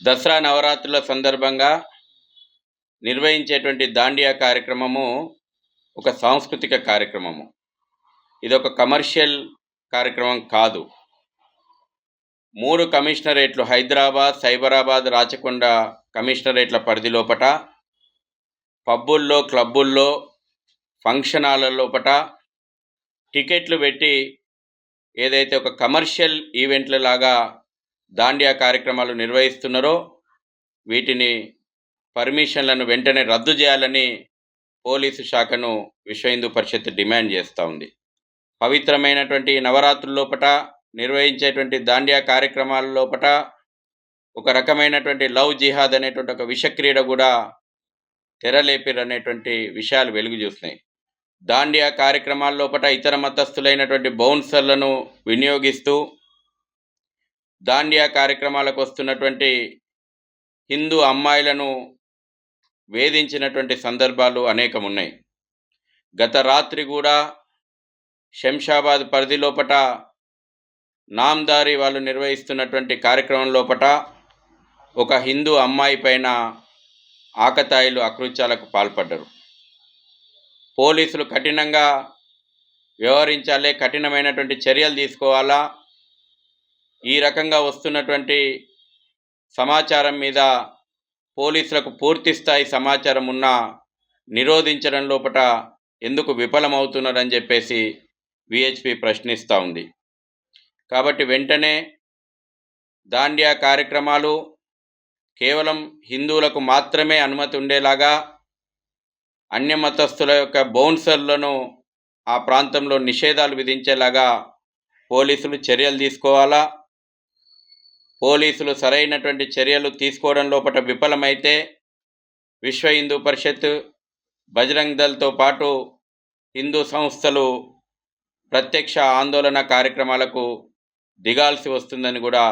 దసరా నవరాత్రుల సందర్భంగా నిర్వహించేటువంటి దాండియా కార్యక్రమము ఒక సాంస్కృతిక కార్యక్రమము. ఇదొక కమర్షియల్ కార్యక్రమం కాదు. 3 కమిషనరేట్లు హైదరాబాద్, సైబరాబాద్, రాచకొండ కమిషనరేట్ల పరిధి లోపట పబ్బుల్లో, క్లబ్బుల్లో, ఫంక్షన్ హాల్ల లోపట టికెట్లు పెట్టి ఏదైతే ఒక కమర్షియల్ ఈవెంట్ల లాగా దాండియా కార్యక్రమాలు నిర్వహిస్తున్నారో వీటిని పర్మిషన్లను వెంటనే రద్దు చేయాలని పోలీసు శాఖను విశ్వ హిందూ పరిషత్ డిమాండ్ చేస్తూ ఉంది. పవిత్రమైనటువంటి నవరాత్రుల లోపట నిర్వహించేటువంటి దాండియా కార్యక్రమాల లోపట ఒక రకమైనటువంటి లవ్ జిహాద్ అనేటువంటి ఒక విషక్రీడ కూడా తెరలేపిరనేటువంటి విషయాలు వెలుగు చూస్తున్నాయి. దాండియా కార్యక్రమాల లోపట ఇతర మతస్థులైనటువంటి బౌన్సర్లను వినియోగిస్తూ దాండియా కార్యక్రమాలకు వస్తున్నటువంటి హిందూ అమ్మాయిలను వేధించినటువంటి సందర్భాలు అనేకం ఉన్నాయి. గత రాత్రి కూడా శంషాబాద్ పరిధి లోపట నామ్దారి వాళ్ళు నిర్వహిస్తున్నటువంటి కార్యక్రమం లోపట ఒక హిందూ అమ్మాయి పైన ఆకతాయిలు అకృత్యాలకు పాల్పడ్డారు. పోలీసులు కఠినంగా వ్యవహరించాలి, కఠినమైనటువంటి చర్యలు తీసుకోవాలా. ఈ రకంగా వస్తున్నటువంటి సమాచారం మీద పోలీసులకు పూర్తి స్థాయి సమాచారం ఉన్నా నిరోధించడం లోపట ఎందుకు విఫలమవుతున్నారని చెప్పేసి విహెచ్పి ప్రశ్నిస్తూ ఉంది. కాబట్టి వెంటనే దాండియా కార్యక్రమాలు కేవలం హిందువులకు మాత్రమే అనుమతి ఉండేలాగా అన్య మతస్థుల యొక్క బౌన్సర్లను ఆ ప్రాంతంలో నిషేధాలు విధించేలాగా పోలీసులు చర్యలు తీసుకోవాలా. పోలీసులు సరైనటువంటి చర్యలు తీసుకోవడం లోపల విఫలమైతే విశ్వ హిందూ పరిషత్, బజరంగ్ దళ్తో పాటు హిందూ సంస్థలు ప్రత్యక్ష ఆందోళన కార్యక్రమాలకు దిగాల్సి వస్తుందని కూడా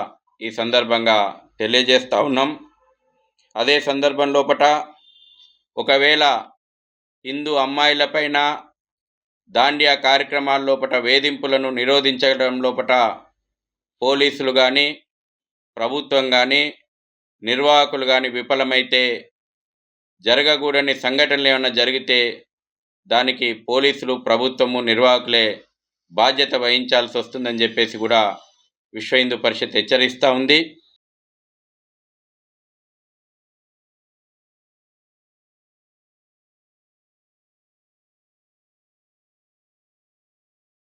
ఈ సందర్భంగా తెలియజేస్తూ ఉన్నాం. అదే సందర్భం లోపల ఒకవేళ హిందూ అమ్మాయిలపైన దాండియా కార్యక్రమాల లోపల వేధింపులను నిరోధించడం లోపల పోలీసులు కానీ, ప్రభుత్వం కానీ, నిర్వాహకులు కానీ విఫలమైతే జరగకూడని సంఘటనలు ఏమైనా జరిగితే దానికి పోలీసులు, ప్రభుత్వము, నిర్వాహకులే బాధ్యత వహించాల్సి వస్తుందని చెప్పేసి కూడా విశ్వ హిందూ పరిషత్ హెచ్చరిస్తూ ఉంది.